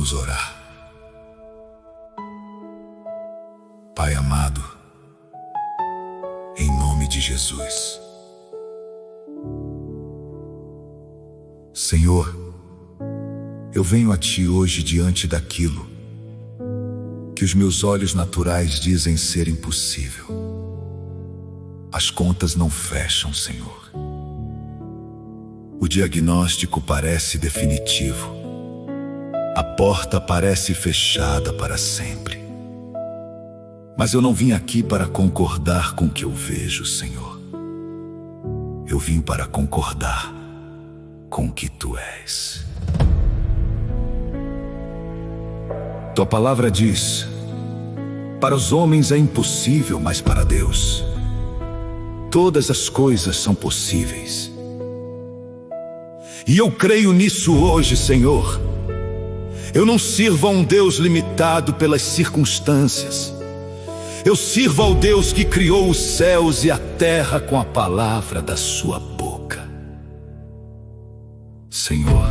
Vamos orar. Pai amado, em nome de Jesus. Senhor, eu venho a Ti hoje diante daquilo que os meus olhos naturais dizem ser impossível. As contas não fecham, Senhor. O diagnóstico parece definitivo. A porta parece fechada para sempre. Mas eu não vim aqui para concordar com o que eu vejo, Senhor. Eu vim para concordar com o que Tu és. Tua palavra diz: para os homens é impossível, mas para Deus todas as coisas são possíveis. E eu creio nisso hoje, Senhor. Eu não sirvo a um Deus limitado pelas circunstâncias. Eu sirvo ao Deus que criou os céus e a terra com a palavra da sua boca. Senhor,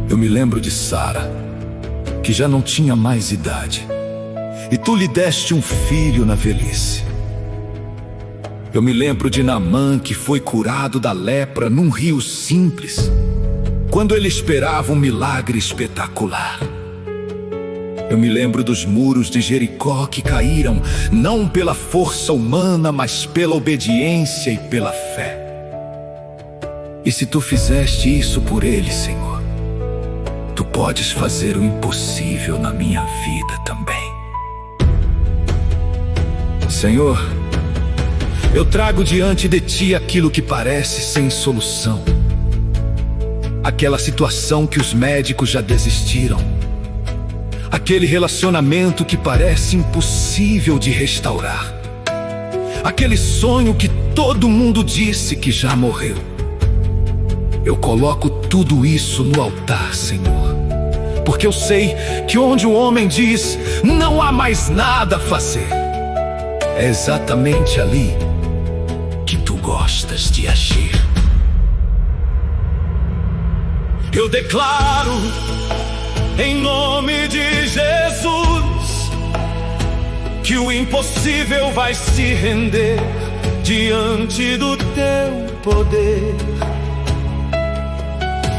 eu me lembro de Sara, que já não tinha mais idade, e Tu lhe deste um filho na velhice. Eu me lembro de Naamã, que foi curado da lepra num rio simples, quando ele esperava um milagre espetacular. Eu me lembro dos muros de Jericó que caíram, não pela força humana, mas pela obediência e pela fé. E se Tu fizeste isso por ele, Senhor, Tu podes fazer o impossível na minha vida também. Senhor, eu trago diante de Ti aquilo que parece sem solução. Aquela situação que os médicos já desistiram. Aquele relacionamento que parece impossível de restaurar. Aquele sonho que todo mundo disse que já morreu. Eu coloco tudo isso no altar, Senhor, porque eu sei que onde o homem diz não há mais nada a fazer, é exatamente ali que Tu gostas de agir. Eu declaro, em nome de Jesus, que o impossível vai se render diante do Teu poder.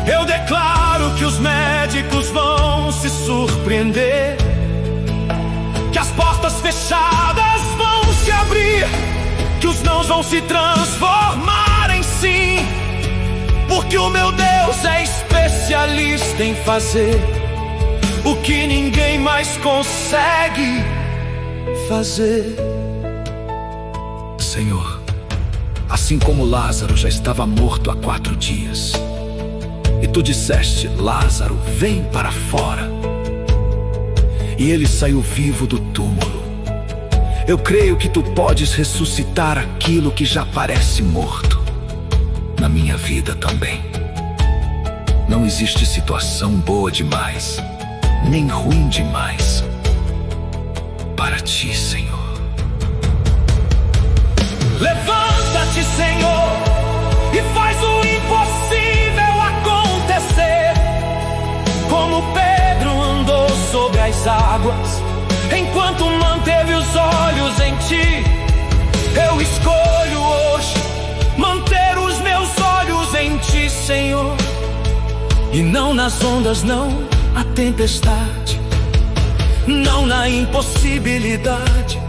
Eu declaro que os médicos vão se surpreender, que as portas fechadas vão se abrir, que os nãos vão se transformar em sim, porque o meu Deus é especialista em fazer o que ninguém mais consegue fazer. Senhor, assim como Lázaro já estava morto há 4 dias, e Tu disseste: Lázaro, vem para fora, e ele saiu vivo do túmulo. Eu creio que Tu podes ressuscitar aquilo que já parece morto na minha vida também. Não existe situação boa demais, nem ruim demais para Ti, Senhor. Levanta-te, Senhor, e faz o impossível acontecer, como Pedro andou sobre as águas, enquanto manteve os olhos em Ti. Eu escolho hoje manter os meus olhos em Ti, Senhor, e não nas ondas, não na tempestade, não na impossibilidade,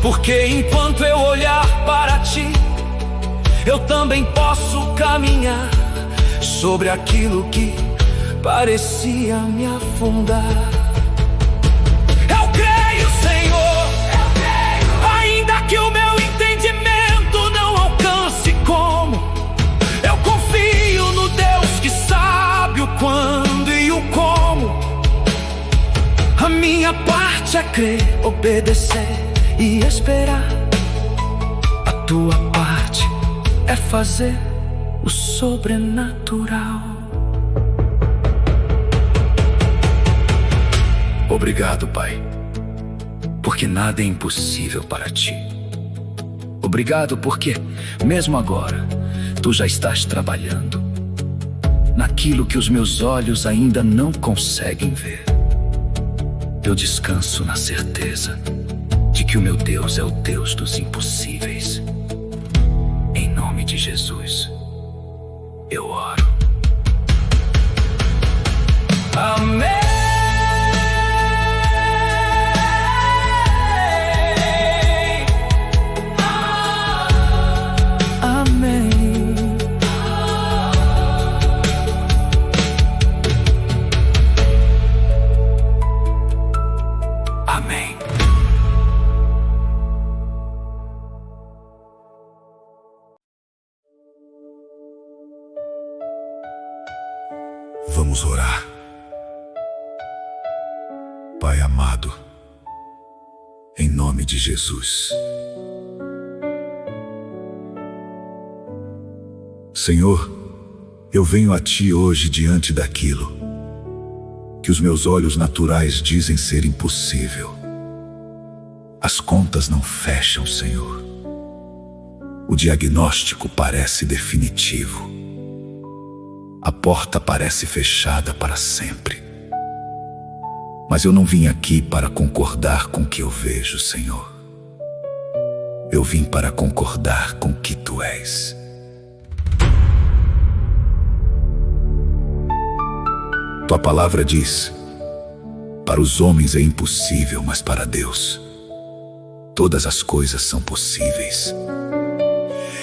porque enquanto eu olhar para Ti, eu também posso caminhar sobre aquilo que parecia me afundar. Eu creio, Senhor, ainda que o meu entendimento não alcance como. Eu confio no Deus que sabe o quando e o como. A minha parte é crer, obedecer e esperar. A Tua parte é fazer o sobrenatural. Obrigado, Pai, porque nada é impossível para Ti. Obrigado porque, mesmo agora, Tu já estás trabalhando. naquilo que os meus olhos ainda não conseguem ver. Eu descanso na certeza de que o meu Deus é o Deus dos impossíveis. Em nome de Jesus, eu oro. Amém. Amém. Vamos orar. Pai amado, em nome de Jesus. Senhor, eu venho a Ti hoje diante daquilo que os meus olhos naturais dizem ser impossível. As contas não fecham, Senhor. O diagnóstico parece definitivo. A porta parece fechada para sempre. Mas eu não vim aqui para concordar com o que eu vejo, Senhor. Eu vim para concordar com o que Tu és. Tua palavra diz: para os homens é impossível, mas para Deus todas as coisas são possíveis.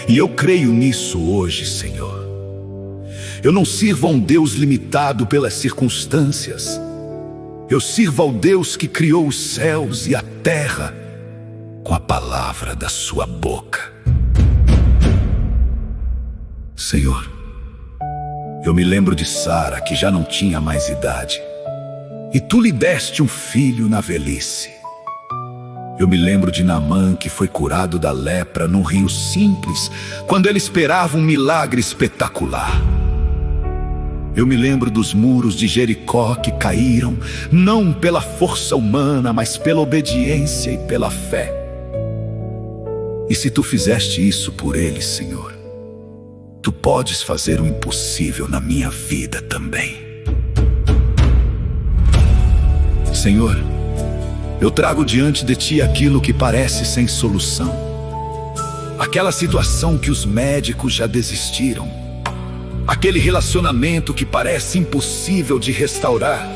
E eu creio nisso hoje, Senhor. Eu não sirvo a um Deus limitado pelas circunstâncias. Eu sirvo ao Deus que criou os céus e a terra com a palavra da sua boca. Senhor, eu me lembro de Sara, que já não tinha mais idade, e Tu lhe deste um filho na velhice. Eu me lembro de Naamã, que foi curado da lepra num rio simples, quando ele esperava um milagre espetacular. Eu me lembro dos muros de Jericó que caíram, não pela força humana, mas pela obediência e pela fé. E se Tu fizeste isso por eles, Senhor, Tu podes fazer o impossível na minha vida também. Senhor, eu trago diante de Ti aquilo que parece sem solução. Aquela situação que os médicos já desistiram. Aquele relacionamento que parece impossível de restaurar.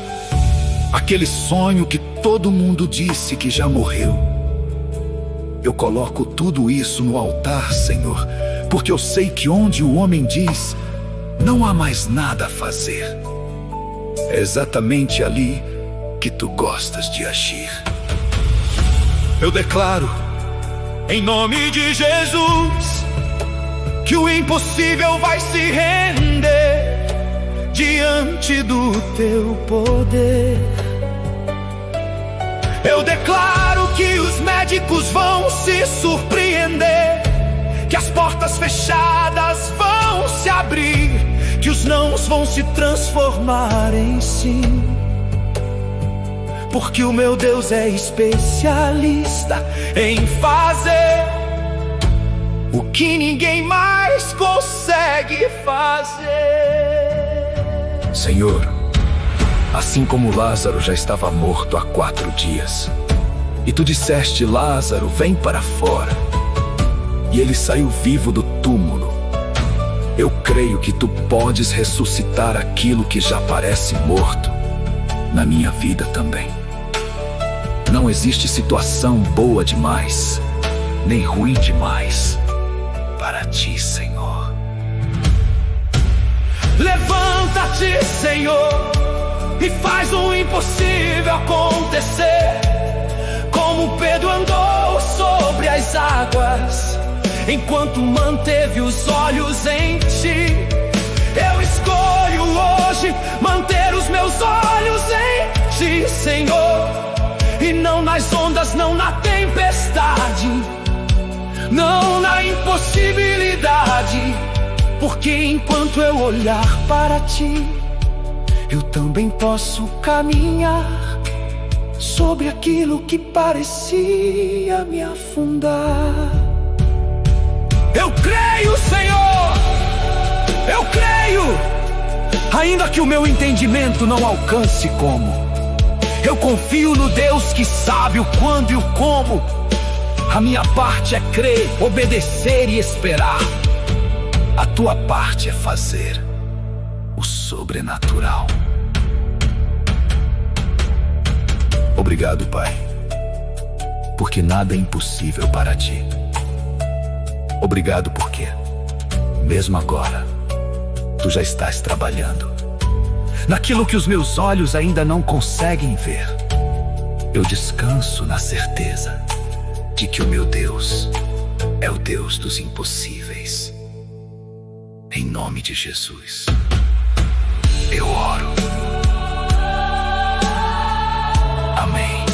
Aquele sonho que todo mundo disse que já morreu. Eu coloco tudo isso no altar, Senhor, porque eu sei que onde o homem diz, não há mais nada a fazer, é exatamente ali que Tu gostas de agir. Eu declaro, em nome de Jesus, que o impossível vai se render diante do Teu poder. Eu declaro que os médicos vão se surpreender, que as portas fechadas vão se abrir, que os nãos vão se transformar em sim. Porque o meu Deus é especialista em fazer o que ninguém mais consegue fazer. Senhor, assim como Lázaro já estava morto há 4 dias, e Tu disseste: Lázaro, vem para fora, e ele saiu vivo do túmulo, eu creio que Tu podes ressuscitar aquilo que já parece morto na minha vida também. Não existe situação boa demais, nem ruim demais para Ti, Senhor. Levanta-te, Senhor, e faz o impossível acontecer. Como Pedro andou sobre as águas, enquanto manteve os olhos em Ti. Eu escolho hoje manter os meus olhos em Ti, Senhor, e não nas ondas, não na tempestade, não na impossibilidade. Porque enquanto eu olhar para Ti, eu também posso caminhar sobre aquilo que parecia me afundar. Eu creio, Senhor, eu creio. ainda que o meu entendimento não alcance como. Eu confio no Deus que sabe o quando e o como. A minha parte é crer, obedecer e esperar. A tua parte é fazer o sobrenatural. Obrigado, Pai, porque nada é impossível para ti. Obrigado porque, mesmo agora, tu já estás trabalhando naquilo que os meus olhos ainda não conseguem ver. Eu descanso na certeza de que o meu Deus é o Deus dos impossíveis. Em nome de Jesus, eu oro. Amém.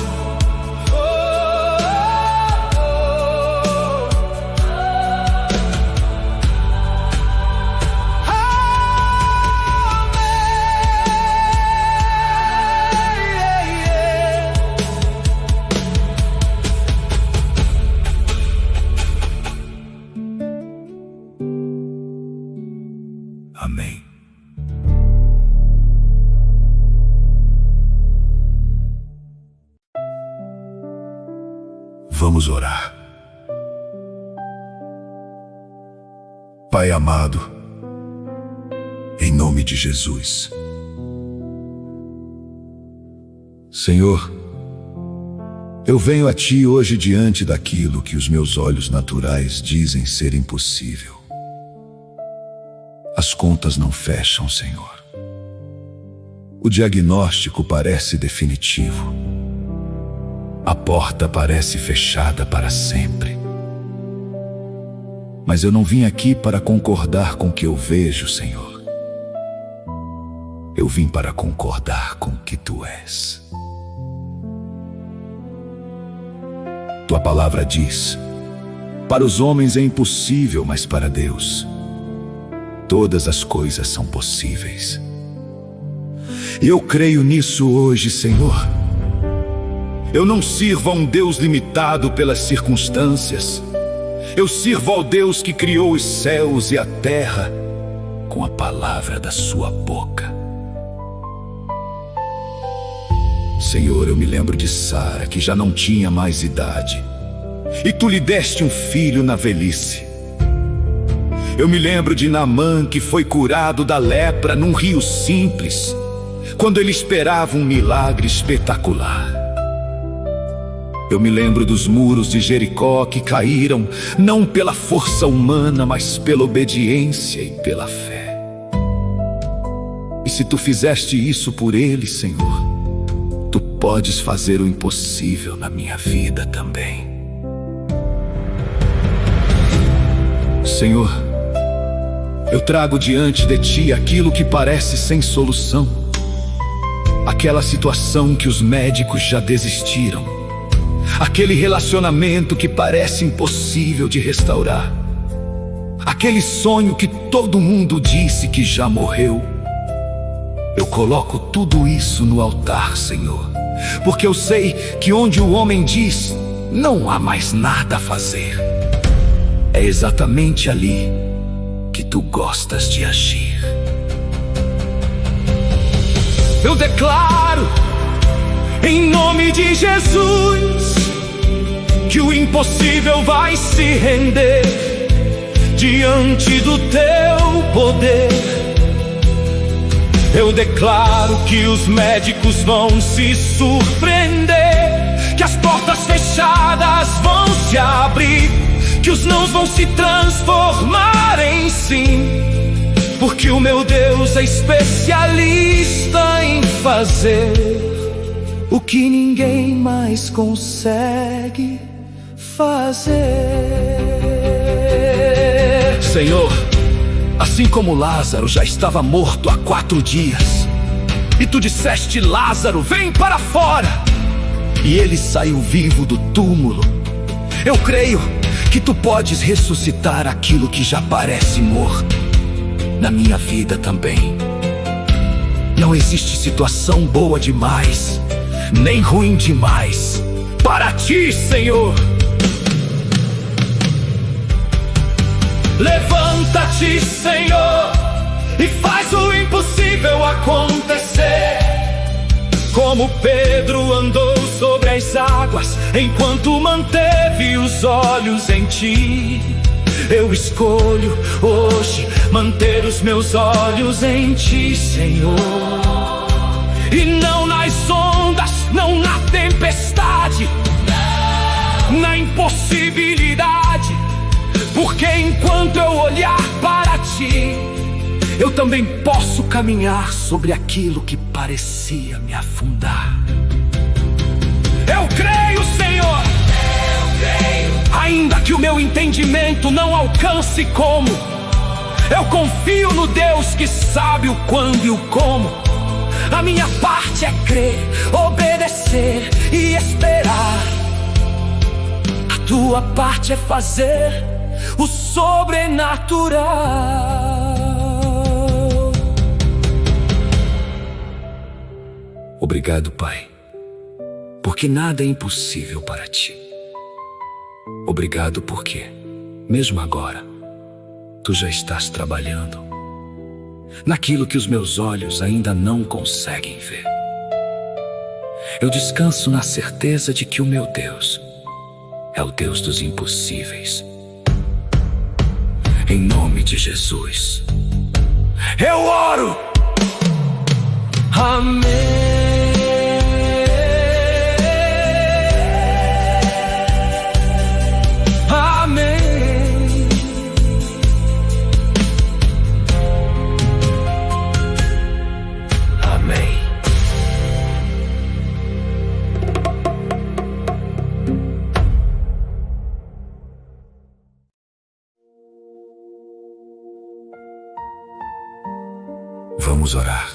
Amém. Vamos orar. Pai amado, em nome de Jesus. Senhor, eu venho a Ti hoje diante daquilo que os meus olhos naturais dizem ser impossível. As contas não fecham, Senhor. O diagnóstico parece definitivo. A porta parece fechada para sempre. Mas eu não vim aqui para concordar com o que eu vejo, Senhor. Eu vim para concordar com o que Tu és. Tua palavra diz: para os homens é impossível, mas para Deus todas as coisas são possíveis. E eu creio nisso hoje, Senhor. Eu não sirvo a um Deus limitado pelas circunstâncias. Eu sirvo ao Deus que criou os céus e a terra com a palavra da sua boca. Senhor, eu me lembro de Sara, que já não tinha mais idade, e Tu lhe deste um filho na velhice. Eu me lembro de Naamã, que foi curado da lepra num rio simples, quando ele esperava um milagre espetacular. Eu me lembro dos muros de Jericó que caíram, não pela força humana, mas pela obediência e pela fé. E se Tu fizeste isso por eles, Senhor, Tu podes fazer o impossível na minha vida também. Senhor, eu trago diante de Ti aquilo que parece sem solução. Aquela situação que os médicos já desistiram. Aquele relacionamento que parece impossível de restaurar. Aquele sonho que todo mundo disse que já morreu. Eu coloco tudo isso no altar, Senhor, porque eu sei que onde o homem diz não há mais nada a fazer, é exatamente ali que Tu gostas de agir. Eu declaro, em nome de Jesus, que o impossível vai se render diante do Teu poder. Eu declaro que os médicos vão se surpreender, que as portas fechadas vão se abrir, que os nãos vão se transformar em sim, porque o meu Deus é especialista em fazer o que ninguém mais consegue fazer. Senhor, assim como Lázaro já estava morto há 4 dias, e Tu disseste: Lázaro, vem para fora, e ele saiu vivo do túmulo, eu creio que Tu podes ressuscitar aquilo que já parece morto na minha vida também. Não existe situação boa demais, nem ruim demais para Ti, Senhor. Levanta-te, Senhor, e faz o impossível acontecer. Como Pedro andou sobre as águas, enquanto manteve os olhos em ti. Eu escolho hoje manter os meus olhos em ti, Senhor. E não nas ondas, não na tempestade, na impossibilidade. Porque enquanto eu olhar para ti, eu também posso caminhar sobre aquilo que parecia me afundar. Eu creio, Senhor. Ainda que o meu entendimento não alcance como, eu confio no Deus que sabe o quando e o como. A minha parte é crer, obedecer e esperar. A tua parte é fazer o sobrenatural. Obrigado, Pai, porque nada é impossível para ti. Obrigado porque, mesmo agora, tu já estás trabalhando naquilo que os meus olhos ainda não conseguem ver. Eu descanso na certeza de que o meu Deus é o Deus dos impossíveis. Em nome de Jesus, eu oro. Amém. Vamos orar.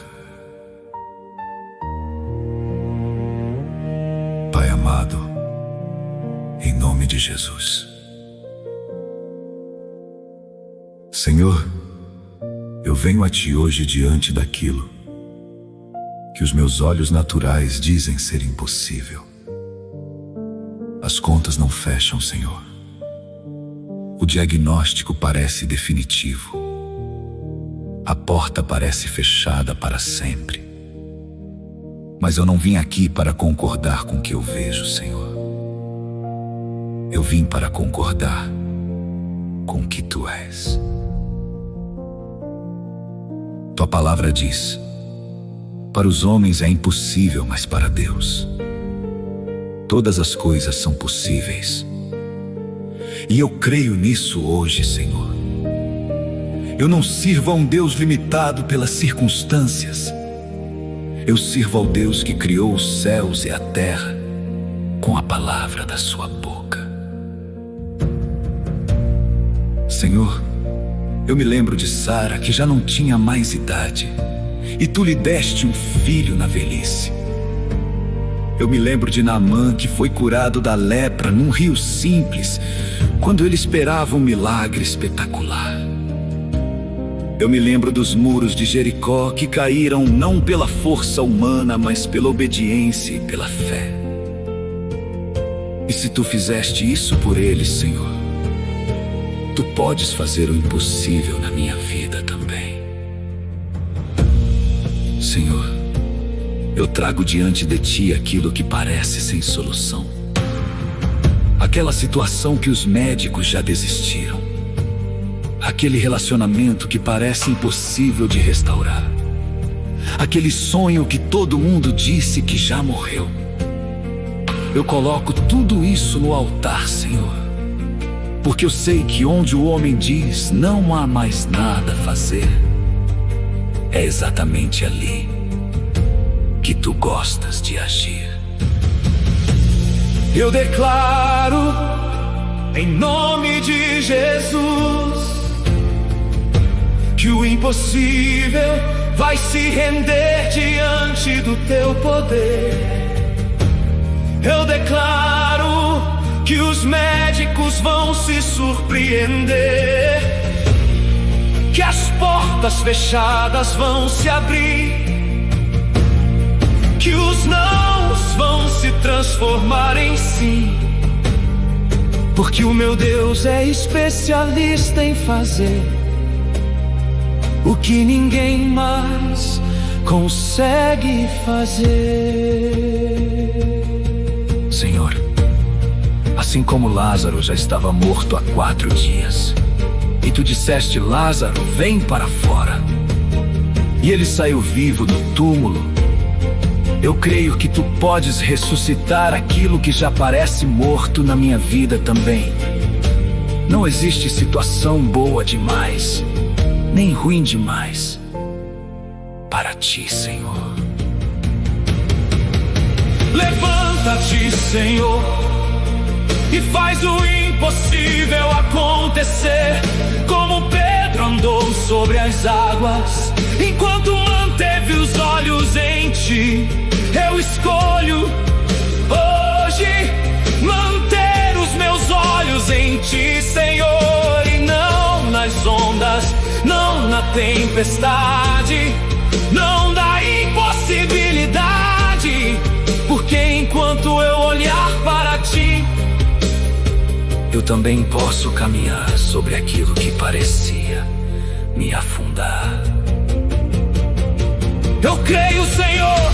Pai amado, em nome de Jesus. Senhor, eu venho a Ti hoje diante daquilo que os meus olhos naturais dizem ser impossível. As contas não fecham, Senhor. O diagnóstico parece definitivo. A porta parece fechada para sempre. Mas eu não vim aqui para concordar com o que eu vejo, Senhor. Eu vim para concordar com o que Tu és. Tua palavra diz: para os homens é impossível, mas para Deus todas as coisas são possíveis. E eu creio nisso hoje, Senhor. Eu não sirvo a um Deus limitado pelas circunstâncias. Eu sirvo ao Deus que criou os céus e a terra com a palavra da sua boca. Senhor, eu me lembro de Sara, que já não tinha mais idade, e Tu lhe deste um filho na velhice. Eu me lembro de Naamã, que foi curado da lepra num rio simples, quando ele esperava um milagre espetacular. Eu me lembro dos muros de Jericó, que caíram não pela força humana, mas pela obediência e pela fé. E se Tu fizeste isso por eles, Senhor, Tu podes fazer o impossível na minha vida também. Senhor, eu trago diante de Ti aquilo que parece sem solução. Aquela situação que os médicos já desistiram. Aquele relacionamento que parece impossível de restaurar. Aquele sonho que todo mundo disse que já morreu. Eu coloco tudo isso no altar, Senhor, porque eu sei que onde o homem diz não há mais nada a fazer, é exatamente ali que Tu gostas de agir. Eu declaro, em nome de Jesus, que o impossível vai se render diante do Teu poder. Eu declaro que os médicos vão se surpreender, que as portas fechadas vão se abrir, que os nãos vão se transformar em sim, porque o meu Deus é especialista em fazer o que ninguém mais consegue fazer. Senhor, assim como Lázaro já estava morto há 4 dias, e tu disseste: Lázaro, vem para fora, e ele saiu vivo do túmulo, eu creio que tu podes ressuscitar aquilo que já parece morto na minha vida também. Não existe situação boa demais, nem ruim demais para ti, Senhor. Levanta-te, Senhor, e faz o impossível acontecer. Como Pedro andou sobre as águas, enquanto manteve os olhos em ti, eu escolho hoje manter os meus olhos em ti, Senhor, e não nas ondas, não na tempestade, não da impossibilidade, porque enquanto eu olhar para ti, eu também posso caminhar sobre aquilo que parecia me afundar. Eu creio, Senhor,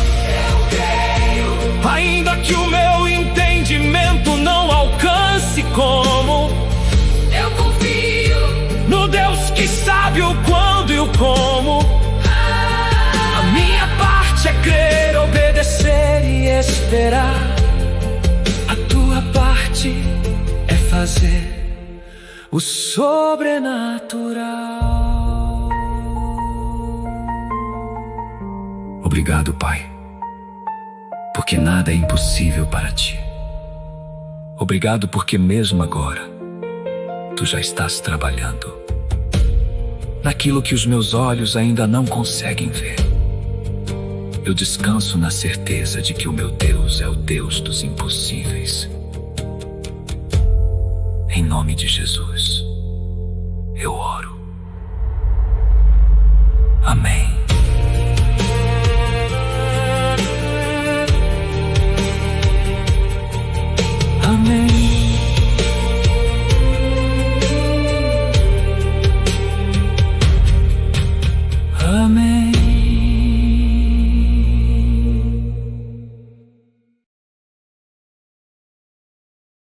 eu creio, ainda que o meu entendimento não alcance como. Eu confio no Deus que sabe o quando e o como. A minha parte é crer, obedecer e esperar. A tua parte é fazer o sobrenatural. Obrigado, Pai, porque nada é impossível para ti. Obrigado porque mesmo agora tu já estás trabalhando naquilo que os meus olhos ainda não conseguem ver. Eu descanso na certeza de que o meu Deus é o Deus dos impossíveis. Em nome de Jesus, eu oro. Amém.